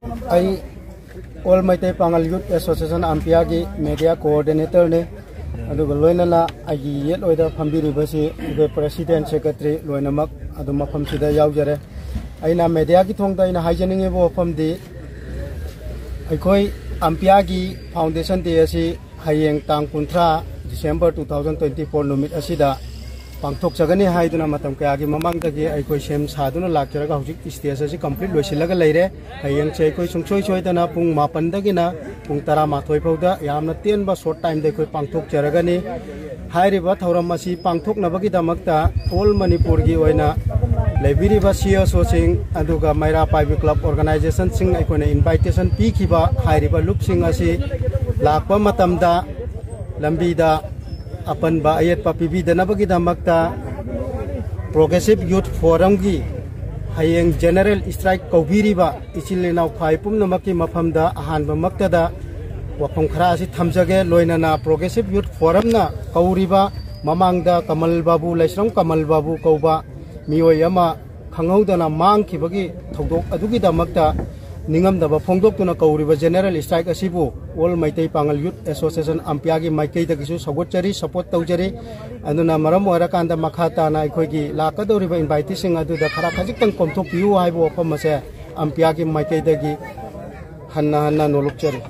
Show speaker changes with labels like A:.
A: आई all मैते Pongal youth association अम्पिया की media coordinator ने लोनना येट फंबीबसी प्रेसिडेंट सेक्रेटरी लोनमक मफम याजरे अना मीडिया की थोंदा हाजनिंगे वफमदी अम्पिया की फाउंडेशन डे हयेंग तांग 30 डिसेंबर 2024 नुमित पांथोक्चगनी हाइदुना मतम कयागी ममांगदगी अखोई सेम सादुना लाक्चरगा हुजिक स्टेज असी कंप्लीट लोसिलगा लेरे हयेंग से अखोई सुंगसोय सोयदना पुंग 9 दगिना पुंग 12 फौदा यामना तेनबा शॉर्ट टाइम दे अखोई पांथोक्चरगनी हाइरिबा थौरम असी पांथोक्नबगी दमकता ऑल मणिपुर की ओइना लेबिरिबा सीएसओ सिंग अदुगा मैरा पाइबी क्लब ऑर्गेनाइजेशन सिंग अखोइना इनवाइटेशन पीखिबा हाइरिबा लुकसिंग असी लाकपा मतमदा लंबीदा अपन बायत पपीबी दनबगीदमकता प्रोग्रेसिव यूथ फोरम की हयेंग जनरल स्ट्राइक कौबीरिबा इचिलिनाव फाइ पुमनमकी मफमदा अहानबमक्तदा वफम खरा असि थमजगे लोइनना प्रोग्रेसिव यूथ फोरम ना कौरिबा ममांगदा कमल बाबू लेश्रम कमल बाबू कौबा मियोय अमा खंगौदना मांगखिबगी थौदोक अदुगीदमक्ता निंगमदबा फोंदोक्तुना कौरिबा जनरल स्ट्राइक असिबु ऑल मैते पांगल यूथ एसोसिएशन अम्पिया की माइकईदगिसु सपोर्टरी सपोर्ट तौजरी अदुना मरम ओरकांदा मखाताना अखोइगी लाकदौरिबा इनवाइटीसिंग अदुदा खरा खजिक्तंग कोमथोकपियु हाइबो वफम असे अम्पिया की माइकईदगी हन्ना नोलुकचरी।